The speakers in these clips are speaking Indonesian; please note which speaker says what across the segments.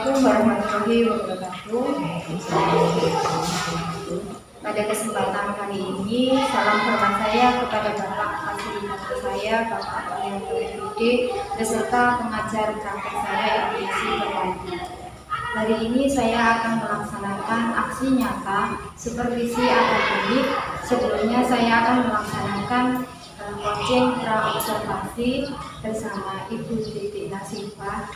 Speaker 1: Assalamualaikum warahmatullahi wabarakatuh. Pada kesempatan kali ini, salam hormat saya kepada Bapak fasilitator saya, Bapak Alianto FID, beserta pengajar praktek saya Ibu Berganti. Hari ini saya akan melaksanakan aksi nyata supervisi akademik. Sebelumnya saya akan melaksanakan coaching pra-observasi bersama Ibu Titik Nasifah.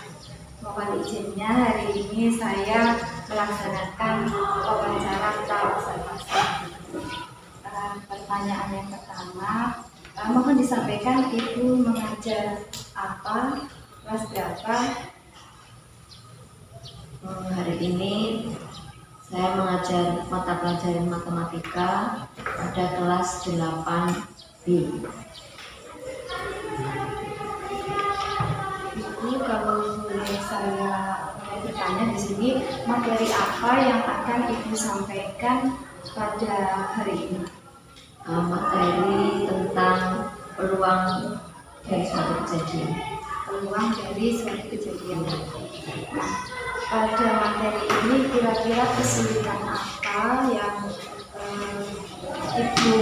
Speaker 1: Mohon izinnya hari ini saya melaksanakan wawancara pra-observasi. Pertanyaan yang pertama, mohon disampaikan Ibu mengajar apa, kelas berapa?
Speaker 2: Hari ini saya mengajar mata pelajaran matematika pada kelas 8B.
Speaker 1: Ibu, kalau boleh saya bertanya di sini, materi apa yang akan Ibu sampaikan pada hari ini?
Speaker 2: Materi tentang peluang dari suatu kejadian.
Speaker 1: Peluang dari suatu kejadian. Nah, pada materi ini kira-kira kesulitan apa yang Ibu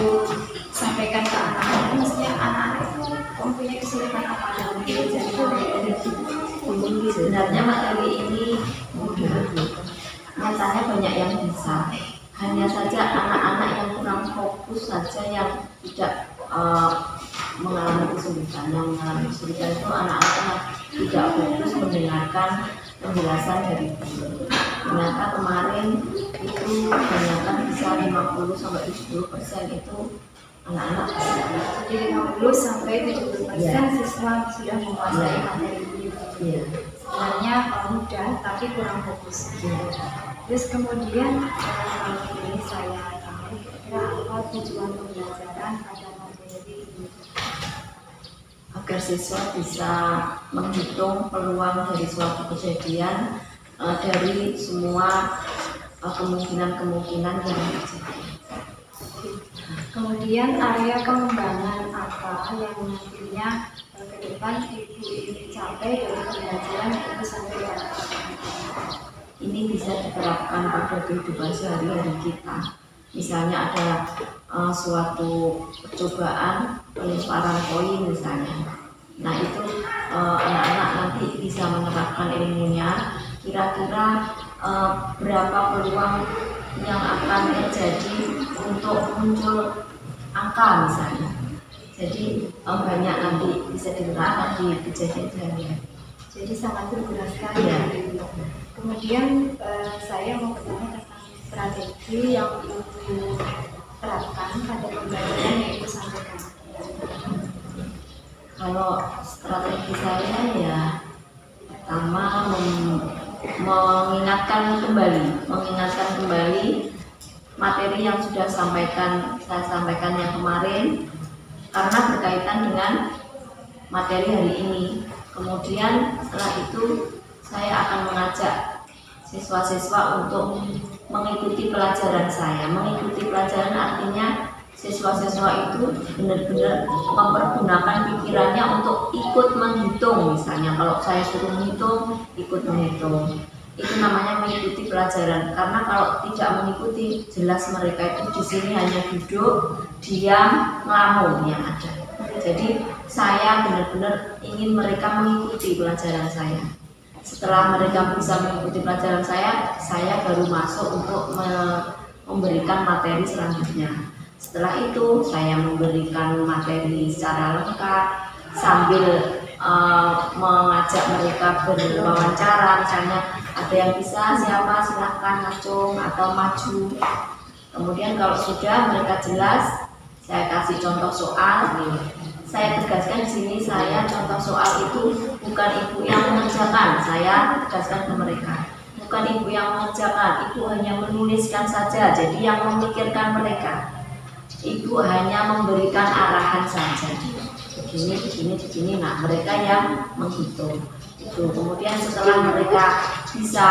Speaker 1: sampaikan ke anak-anak? Maksudnya anak-anak itu mempunyai kesulitan apa dalam belajar itu?
Speaker 2: Sebenarnya materi ini mudah, nyatanya banyak yang bisa. Hanya saja anak-anak yang kurang fokus saja yang tidak mengalami kesulitan. Yang mengalami kesulitan itu anak-anak yang tidak fokus mendengarkan penjelasan dari guru. Ternyata kemarin itu kebanyakan bisa 50-70% itu anak-anak bisa.
Speaker 1: Jadi 50-70% siswa sudah menguasai materi ini.
Speaker 2: Iya.
Speaker 1: Sebenarnya mudah tapi kurang fokus. Terus kemudian ini saya tanya kira-kira apa tujuan pembelajaran pada materi ini?
Speaker 2: Agar siswa bisa menghitung peluang dari suatu kejadian dari semua kemungkinan-kemungkinan yang terjadi.
Speaker 1: Kemudian area pengembangan apa yang nantinya ke depan Ibu ingin capai dari pembelajaran yang Ibu sampaikan?
Speaker 2: Ini bisa diterapkan pada kehidupan sehari-hari kita. Misalnya ada suatu percobaan pelemparan koin misalnya. Nah itu anak-anak nanti bisa menerapkan ilmunya. Kira-kira berapa peluang yang akan terjadi untuk muncul angka misalnya. Jadi banyak nanti bisa diterapkan di kejadian sehari-hari.
Speaker 1: Jadi sangat berguna sekali.
Speaker 2: Ya.
Speaker 1: Kemudian saya mau bertanya tentang strategi yang Ibu terapkan pada pembelajaran yang Ibu sampaikan.
Speaker 2: Kalau strategi saya ya pertama mengingatkan kembali materi yang sudah saya sampaikan yang kemarin karena berkaitan dengan materi hari ini. Kemudian setelah itu saya akan mengajak siswa-siswa untuk mengikuti pelajaran saya. Mengikuti pelajaran artinya siswa-siswa itu benar-benar mempergunakan pikirannya untuk ikut menghitung. Misalnya kalau saya suruh menghitung, ikut menghitung. Itu namanya mengikuti pelajaran. Karena kalau tidak mengikuti, jelas mereka itu di sini hanya duduk, diam, ngelamun yang ada. Jadi saya benar-benar ingin mereka mengikuti pelajaran saya. Setelah mereka bisa mengikuti pelajaran saya baru masuk untuk memberikan materi selanjutnya. Setelah itu saya memberikan materi secara lengkap sambil mengajak mereka berwawancara. Misalnya ada yang bisa, siapa silahkan ngacung atau maju. Kemudian kalau sudah mereka jelas, saya kasih contoh soal. Saya tegaskan di sini, saya contoh soal itu bukan ibu yang mengerjakan. Saya tegaskan ke mereka, bukan ibu yang mengerjakan, ibu hanya menuliskan saja. Jadi yang memikirkan mereka, ibu hanya memberikan arahan saja. Begini. Nah mereka yang menghitung. Itu kemudian setelah mereka bisa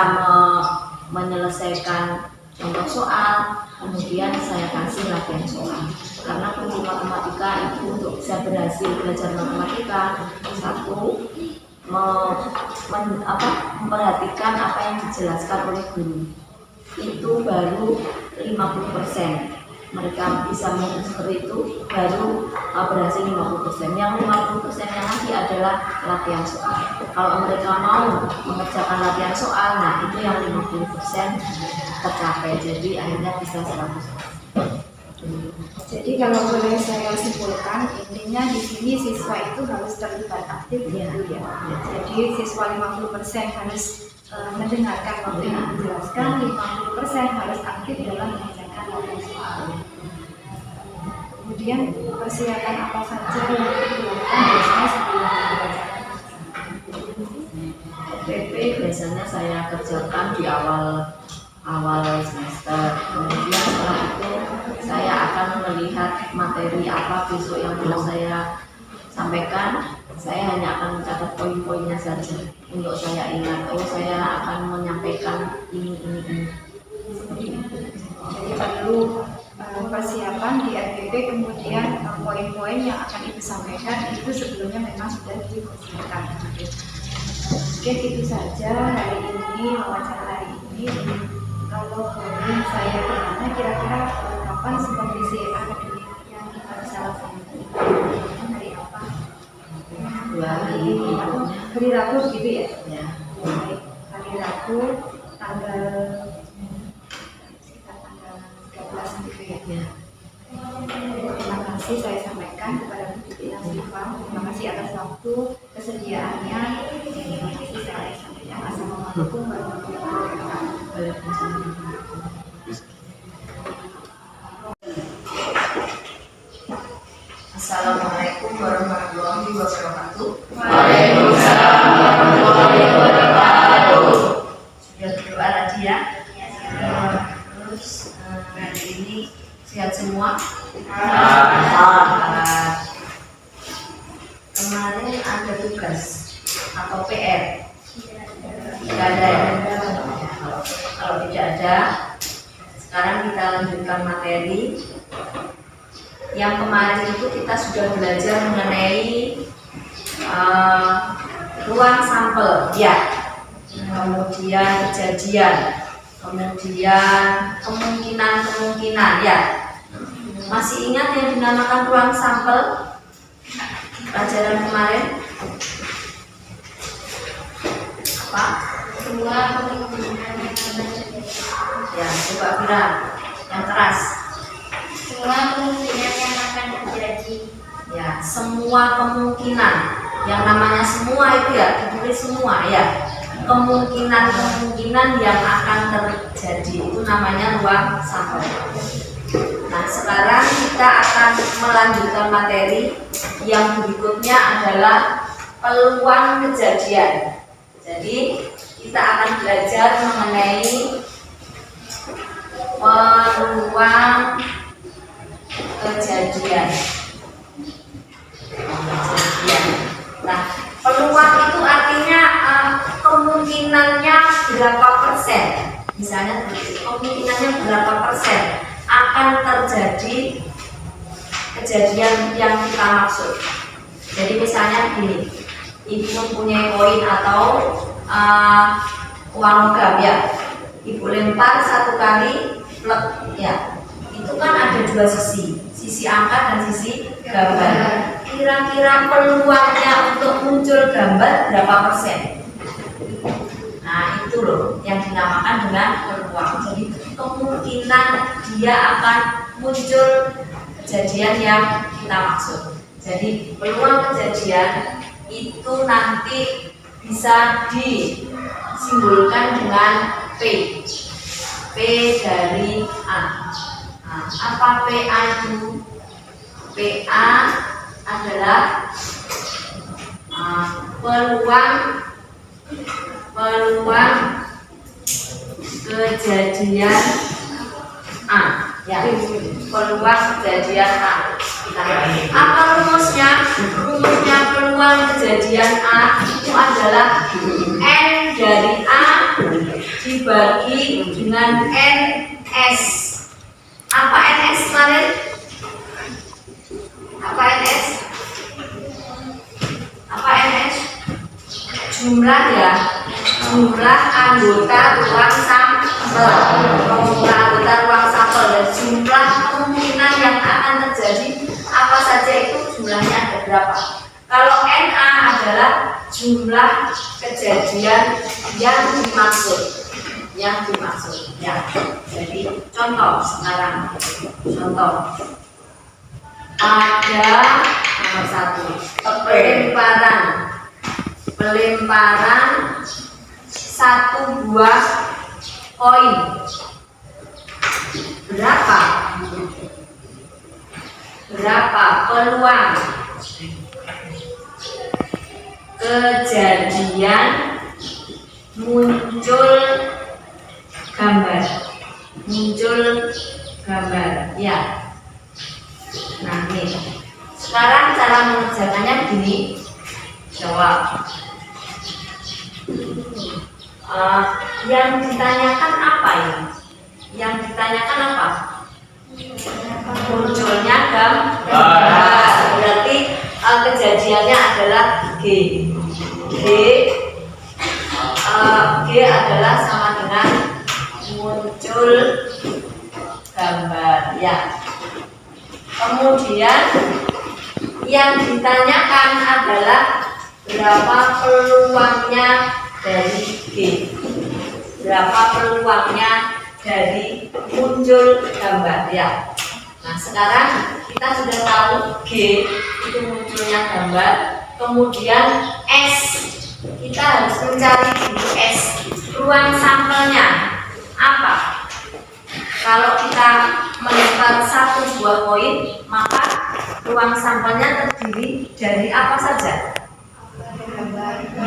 Speaker 2: menyelesaikan contoh soal, kemudian saya kasih latihan soal. Karena kunci matematika itu untuk bisa berhasil belajar matematika, satu memperhatikan apa yang dijelaskan oleh guru. Itu baru 50%. Mereka bisa mengikuti seperti itu baru berhasil 50%. Yang 50% yang lagi adalah latihan soal. Kalau mereka mau mengerjakan latihan soal, nah itu yang 50% tercapai. Jadi akhirnya bisa 100%.
Speaker 1: Jadi kalau boleh saya simpulkan, intinya di sini siswa itu harus terlibat aktif
Speaker 2: Ya,
Speaker 1: gitu ya.
Speaker 2: ya.
Speaker 1: Jadi siswa 50% harus mendengarkan materi yang dijelaskan, 50% harus aktif dalam mengerjakan latihan soal. Kemudian persiapan apa saja yang dilakukan biasanya sebelum pembelajaran?
Speaker 2: PP biasanya saya kerjakan di awal semester. Kemudian setelah itu saya akan melihat materi apa besok yang belum saya sampaikan. Saya hanya akan mencatat poin-poinnya saja untuk saya ingat. Oh, saya akan menyampaikan ini.
Speaker 1: Jadi perlu persiapan di RPP, kemudian poin-poin yang akan Ibu sampaikan itu sebelumnya memang sudah dipersiapkan. Oke, itu saja hari ini, wawancara hari ini. Kalau boleh saya bertanya, kira-kira kapan supervisi akademik yang kita bisa laksanakan? Hari apa? Hari Rabu gitu ya?
Speaker 2: Ya.
Speaker 1: Baik, hari Rabu tanggal 13 gitu ya.
Speaker 2: Ya.
Speaker 1: Terima kasih saya sampaikan kepada Bu Titi Nasifah. Terima kasih atas waktu kesediaannya. Terima kasih saya sampaikan. Assalamualaikum warahmatullahi wabarakatuh.
Speaker 2: Assalamualaikum warahmatullahi wabarakatuh.
Speaker 3: Waalaikumsalam warahmatullahi wabarakatuh.
Speaker 2: Sudah berdoa tadi ya? Terus hari ini sehat semua? Kemarin ada tugas atau PR? Tidak ada ya? Kalau tidak ada, sekarang kita lanjutkan materi. Yang kemarin itu kita sudah belajar mengenai ruang sampel, ya. Kemudian kejadian, kemudian kemungkinan, ya. Masih ingat yang dinamakan ruang sampel pelajaran kemarin? Apa?
Speaker 1: Semua kemungkinan yang terjadi.
Speaker 2: Ya, coba bilang yang keras.
Speaker 1: Semua kemungkinan yang akan terjadi.
Speaker 2: Ya, semua kemungkinan. Yang namanya semua itu ya ditulis semua ya. Kemungkinan yang akan terjadi itu namanya ruang sampel. Nah, sekarang kita akan melanjutkan materi yang berikutnya adalah peluang kejadian. Jadi kita akan belajar mengenai peluang kejadian. Nah, peluang itu artinya kemungkinannya berapa persen. Misalnya kemungkinannya berapa persen akan terjadi kejadian yang kita maksud. Jadi misalnya gini, Ibu mempunyai koin atau uang logam ya, Ibu lempar satu kali plek ya, itu kan ada dua sisi angka dan sisi gambar. Kira-kira peluangnya untuk muncul gambar berapa persen? Nah, itu loh yang dinamakan dengan peluang. Jadi kemungkinan dia akan muncul kejadian yang kita maksud. Jadi peluang kejadian itu nanti bisa disimbolkan dengan P. P dari A. Nah, apa PA itu? PA adalah peluang kejadian A. Ya, peluang kejadian A. Apa rumusnya? Rumusnya peluang kejadian A itu adalah N dari A dibagi dengan NS. Apa NS kemarin? Apa NS? Apa NS? jumlah ya, jumlah anggota ruang sampel, jumlah anggota ruang sampel dan jumlah kemungkinan yang akan terjadi apa saja itu jumlahnya ada berapa. Kalau NA adalah jumlah kejadian yang dimaksud ya. Jadi contoh sekarang, contoh ada nomor 1 pelemparan satu buah koin. Berapa peluang kejadian muncul gambar ya. Nah nih, sekarang cara mengerjakannya begini, jawab. Yang ditanyakan apa ya? Yang ditanyakan apa? Munculnya gambar. Berarti kejadiannya adalah G. G adalah sama dengan muncul gambar ya. Kemudian yang ditanyakan adalah berapa peluangnya dari G, berapa peluangnya dari muncul gambar ya. Nah sekarang kita sudah tahu G itu munculnya gambar, kemudian S kita harus mencari dulu S, ruang sampelnya apa. Kalau kita melempar satu buah koin, maka ruang sampelnya terdiri dari apa saja?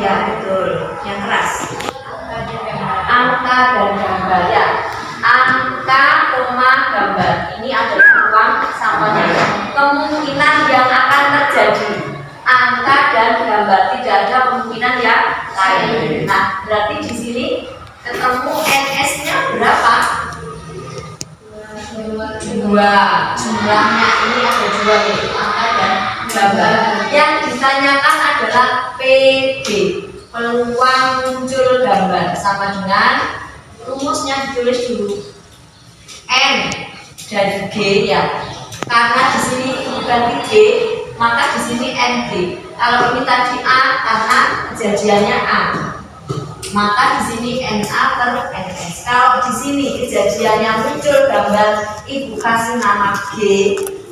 Speaker 2: Ya betul, yang keras. Angka dan gambar ya. Angka, gambar. Ini adalah ruang sampelnya. Kemungkinan yang akan terjadi angka dan gambar, tidak ada kemungkinan yang lain. Nah, berarti di sini ketemu NS-nya berapa? 2. Jumlahnya ini ada 2 yaitu angka dan gambar. Yang ditanyakan adalah PG, peluang muncul gambar, sama dengan rumusnya ditulis dulu N dari G ya. Karena di sini bukan G, maka di sini NG. Kalau ini tadi A karena kejadiannya A, maka di sini NA per NS. Kalau di sini kejadiannya muncul gambar, ibu kasih nama G,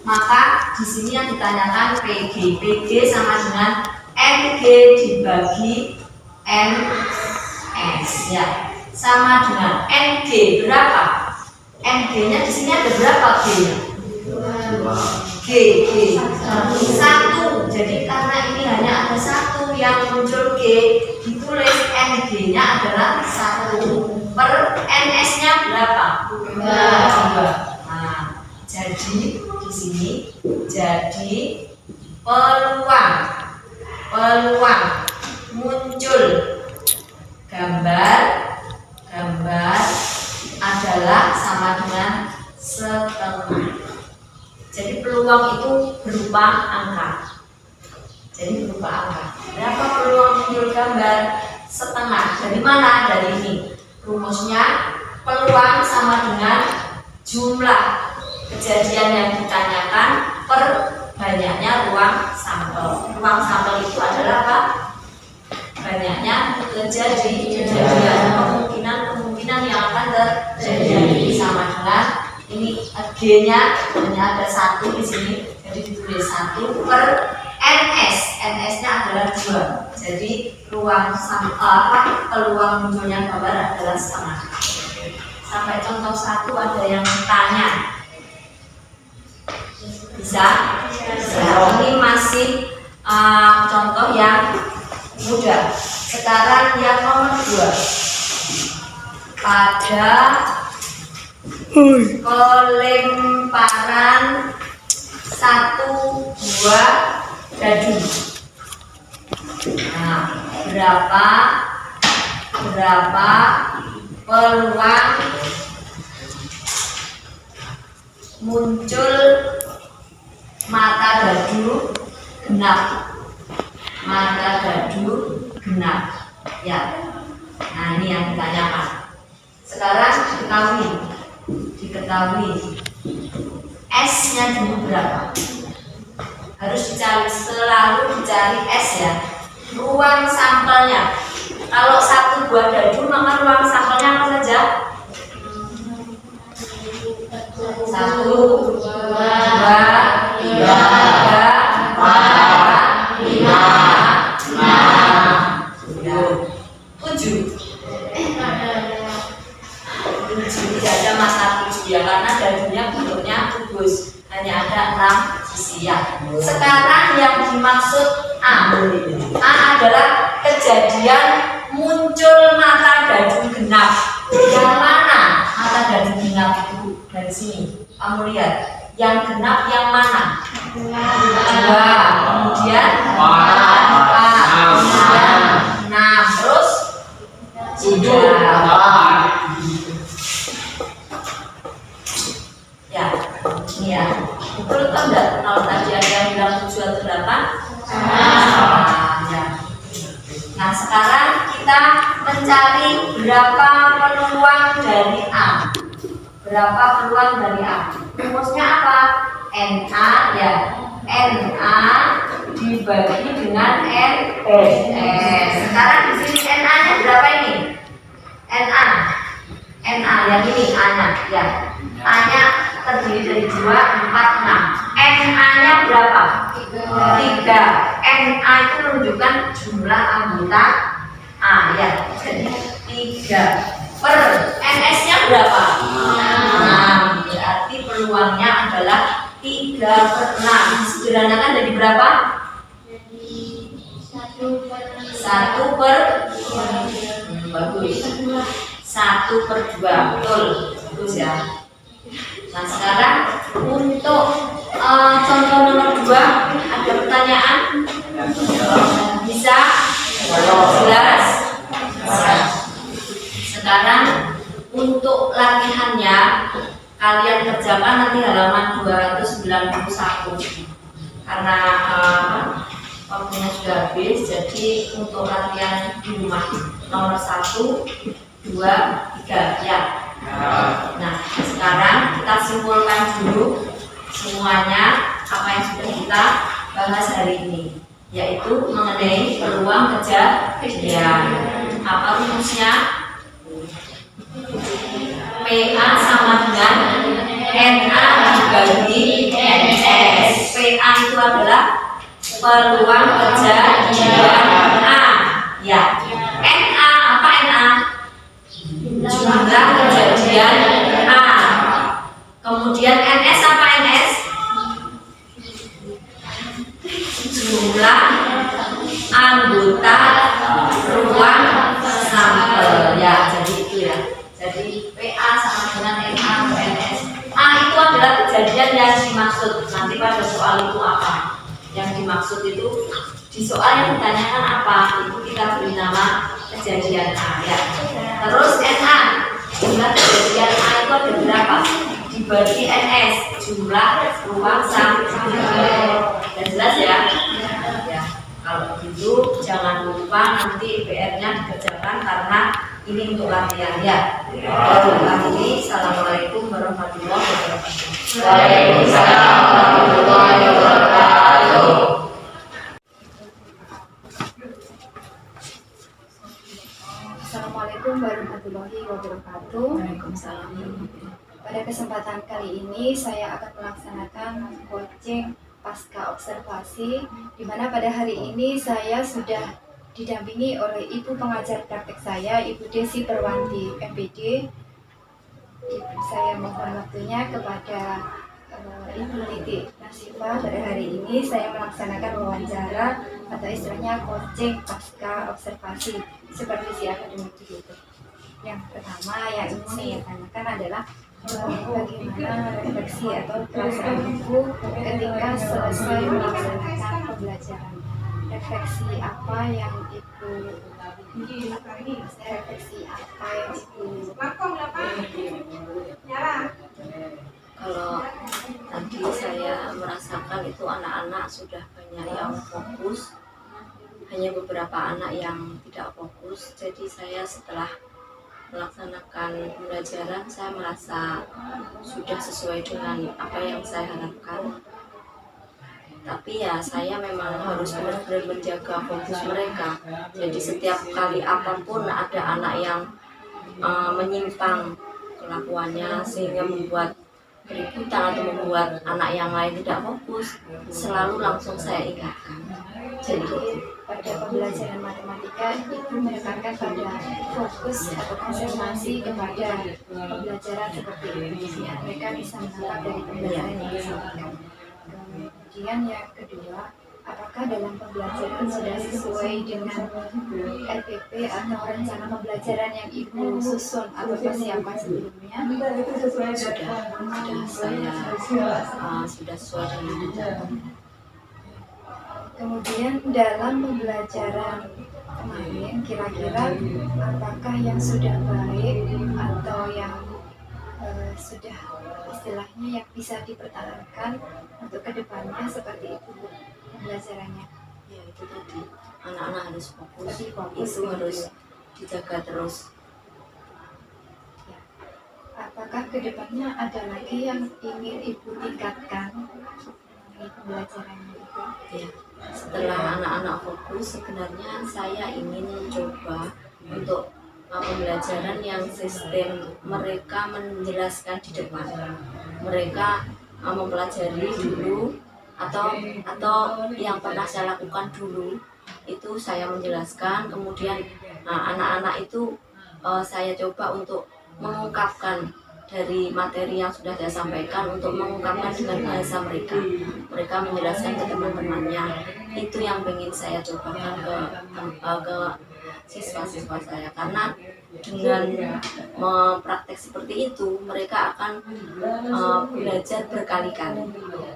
Speaker 2: maka di sini yang ditanyakan PG. PG sama dengan NG dibagi NS ya. Sama dengan NG berapa? NG-nya di sini ada berapa G? G 1. Jadi karena ini hanya ada 1 yang muncul G, ditulis NG-nya adalah 1 per NS-nya berapa? 2. Nah, jadi di sini jadi peluang muncul gambar adalah sama dengan setengah. Jadi peluang itu berupa angka. Berapa peluang muncul gambar? Setengah. Dari mana? Dari ini. Rumusnya peluang sama dengan jumlah kejadian yang ditanyakan per banyaknya ruang sampel. Ruang sampel itu adalah apa? Banyaknya kejadian, kemungkinan yang akan terjadi, sama dengan ini G-nya hanya ada 1 di sini, jadi ditulis 1 per NS. NS-nya adalah 2. Jadi ruang peluang munculnya gambar adalah setengah. Sampai contoh 1 ada yang tanya. Bisa? Ini masih contoh yang mudah. Sekarang yang nomor 2. Pada pelemparan satu buah dadu. Nah, berapa peluang muncul mata dadu genap? Ya. Nah, ini yang ditanyakan. Sekarang diketahui S-nya dulu berapa? Harus selalu dicari S ya. Ruang sampelnya. Kalau satu buah dadu maka ruang sampelnya apa saja? 1, 2, 3, 4, 5, 6, 7, tidak ada masa 7 ya, karena dadunya bentuknya kubus, hanya ada 6 sisi ya. Sekarang yang dimaksud A adalah kejadian muncul mata dadu genap. Yang mana mata dadu genap itu? Dari sini kamu lihat, yang genap yang mana? 2, kemudian 4, kemudian 6, terus 7. Ya, ini ya. Betul atau enggak? Kalau tadi ada yang bilang 7 atau 8? Ya. Nah, sekarang kita mencari berapa peluang dari A. Berapa peluang dari A? Rumusnya apa? NA ya. NA dibagi dengan NS. Sekarang di sini NA-nya berapa ini? NA yang ini A-nya ya. A-nya terdiri dari 2, 4, 6. NA-nya berapa? 3. NA itu menunjukkan jumlah anggota A ya. Jadi 3 per NS-nya berapa? 6. Berarti peluangnya adalah 3/6. Sederhanakan jadi berapa? 1/2. Bagus. 1/2. Betul. Bagus ya. Nah, sekarang untuk contoh nomor 2 ada pertanyaan? Bisa? Jelas? Sekarang untuk latihannya kalian kerjakan nanti halaman 291 karena waktunya sudah habis. Jadi untuk latihan di rumah nomor 1, 2, 3 ya. Nah, sekarang kita simpulkan dulu semuanya apa yang sudah kita bahas hari ini, yaitu mengenai peluang kejadian. Apa rumusnya? PA sama dengan NA dibagi NS. PA itu adalah peluang kejadian A ya. NA apa NA? Jumlah kejadian A. Kemudian NS apa NS? Jumlah anggota ruang sampel ya. Jadi itu ya. Jadi PA sama dengan NA atau NS. A itu adalah kejadian yang dimaksud. Nanti pada soal itu apa? Yang dimaksud itu di soal yang ditanyakan apa? Itu kita beri nama kejadian A ya. Terus NA, jumlah kejadian A itu ada berapa? Dibagi NS, jumlah ruang sampel. Dan jelas ya? Ya. Kalau begitu jangan lupa nanti PR-nya dikerjakan karena ini untuk latihan ya. Ini assalamualaikum warahmatullahi wabarakatuh.
Speaker 3: Waalaikumsalam warahmatullahi wabarakatuh.
Speaker 1: Assalamualaikum warahmatullahi wabarakatuh.
Speaker 2: Waalaikumsalam.
Speaker 1: Pada kesempatan kali ini saya akan melaksanakan coaching pasca observasi, di mana pada hari ini saya sudah didampingi oleh ibu pengajar praktek saya, Ibu Desi Perwanti MPD. Saya mohon waktunya kepada Ibu Titi Nasifa. Pada hari ini saya melaksanakan wawancara atau istilahnya coaching pasca observasi seperti si akademik itu. Yang pertama yang ingin saya tanyakan adalah bagaimana refleksi atau perasaan ibu ketika selesai melaksanakan pembelajaran. Refleksi apa yang ibu
Speaker 2: Kalau tadi saya merasakan itu anak-anak sudah banyak yang fokus, hanya beberapa anak yang tidak fokus. fokus. Jadi saya setelah melaksanakan pembelajaran saya merasa sudah sesuai dengan apa yang saya harapkan. Tapi ya saya memang harus benar-benar menjaga fokus mereka. Jadi setiap kali apapun ada anak yang menyimpang kelakuannya sehingga membuat keributan atau membuat anak yang lain tidak fokus, selalu langsung saya ingatkan.
Speaker 1: Jadi pada pembelajaran matematika itu menekankan pada fokus atau konsentrasi kepada pembelajaran seperti ini sehingga mereka bisa menangkap dari pembelajaran yang disampaikan. Kemudian yang kedua, apakah dalam pembelajaran sudah sesuai dengan RPP atau rencana pembelajaran yang Ibu susun atau persiapkan sebelumnya?
Speaker 2: Sudah saya sudah sesuai dengan rencana.
Speaker 1: Kemudian dalam pembelajaran kemarin kira-kira apakah yang sudah baik atau yang sudah istilahnya yang bisa dipertahankan untuk kedepannya seperti itu Bu, pembelajarannya?
Speaker 2: Ya itu tadi, anak-anak harus fokus,
Speaker 1: Fokus
Speaker 2: itu harus dijaga terus.
Speaker 1: Ya. Apakah kedepannya ada lagi yang ingin Ibu tingkatkan mengenai pembelajarannya itu?
Speaker 2: Ya, setelah anak-anak fokus sebenarnya saya ingin mencoba untuk pembelajaran yang sistem mereka menjelaskan di depan. Mereka mempelajari dulu atau yang pernah saya lakukan dulu itu saya menjelaskan, kemudian anak-anak itu saya coba untuk mengungkapkan dari materi yang sudah saya sampaikan, untuk mengungkapkan dengan bahasa mereka. Mereka menjelaskan ke teman-temannya. Itu yang ingin saya cobakan ke siswa-siswa saya, karena dengan mempraktek seperti itu mereka akan belajar berkali-kali.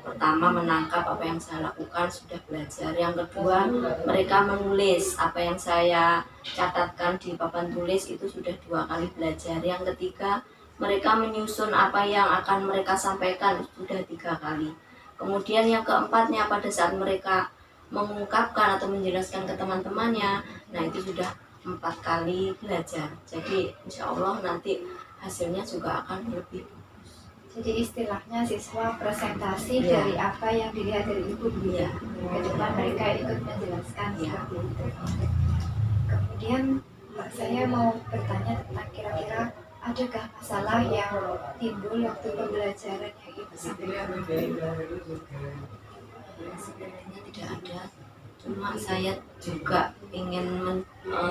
Speaker 2: Pertama, menangkap apa yang saya lakukan, sudah belajar. Yang kedua, mereka menulis apa yang saya catatkan di papan tulis, itu sudah 2 kali belajar. Yang ketiga, mereka menyusun apa yang akan mereka sampaikan, sudah 3 kali. Kemudian yang keempatnya, pada saat mereka mengungkapkan atau menjelaskan ke teman-temannya, nah itu sudah 4 kali belajar. Jadi insya Allah nanti hasilnya juga akan lebih bagus.
Speaker 1: Jadi istilahnya siswa presentasi
Speaker 2: Ya.
Speaker 1: dari apa yang dilihat dari Ibu
Speaker 2: Ya.
Speaker 1: ke depan mereka ikut menjelaskan
Speaker 2: Ya.
Speaker 1: seperti itu. Kemudian saya mau bertanya tentang kira-kira adakah masalah yang timbul waktu pembelajaran yang Ibu sampaikan?
Speaker 2: Sebenarnya tidak ada, cuma saya juga ingin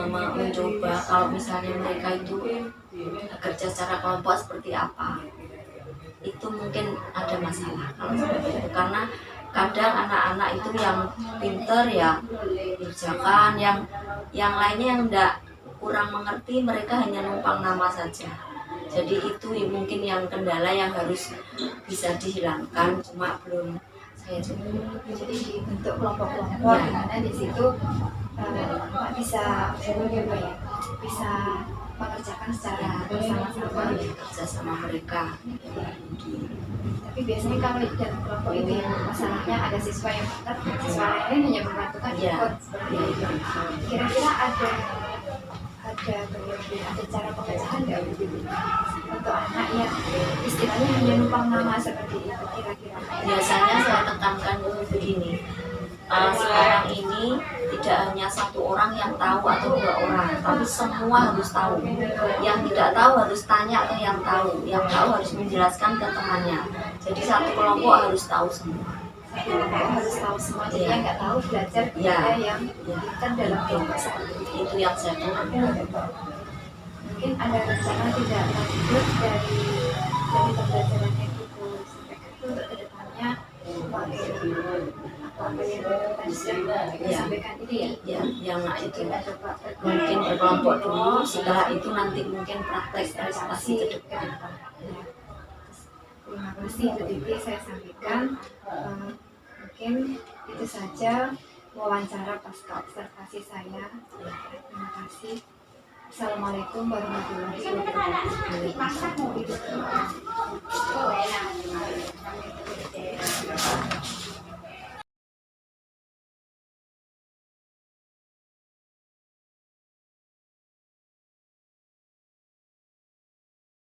Speaker 2: mencoba kalau misalnya mereka itu kerja secara kelompok seperti apa. Itu mungkin ada masalah kalau seperti itu, karena kadang anak-anak itu yang pinter ya kerjakan, yang lainnya yang enggak, kurang mengerti, mereka hanya numpang nama saja. Jadi itu mungkin yang kendala yang harus bisa dihilangkan, cuma belum saya coba.
Speaker 1: Jadi dibentuk kelompok-kelompok
Speaker 2: Ya.
Speaker 1: di mana di situ Pak bisa bisa mengerjakan secara bersama-sama.
Speaker 2: Kerja sama mereka.
Speaker 1: Tapi biasanya kalau di dalam kelompok itu yang masalahnya ada siswa yang pintar, siswa lain hanya membantukan
Speaker 2: Ya.
Speaker 1: ikut seperti itu. Kira-kira ada cara pemecahan nggak untuk anak yang istilahnya hanya numpang nama seperti itu kira-kira?
Speaker 2: Biasanya saya tekankan begini, sekarang ini tidak hanya 1 orang yang tahu atau 2 orang, tapi semua harus tahu. Yang tidak tahu harus tanya ke yang tahu harus menjelaskan ke temannya. Jadi satu kelompok harus tahu semua.
Speaker 1: Harus tahu semua, jadi yang nggak tahu belajar
Speaker 2: Ya.
Speaker 1: kepada yang pintar dalam kelompok seperti itu.
Speaker 2: Itu yang saya tekankan.
Speaker 1: Mungkin ada rencana tidak lanjut dari pembelajaran yang Ibu sampaikan itu untuk kedepannya apa yang tadi sudah Ibu
Speaker 2: Ya.
Speaker 1: sampaikan ini ya?
Speaker 2: Ya, yang itu
Speaker 1: Kita coba
Speaker 2: mungkin berkelompok dulu, setelah itu nanti mungkin praktek prestasi ke depan.
Speaker 1: Ya. Terima kasih Bu Titi, saya sampaikan mungkin itu saja wawancara pasca observasi saya. Terima kasih. Assalamualaikum warahmatullahi wabarakatuh.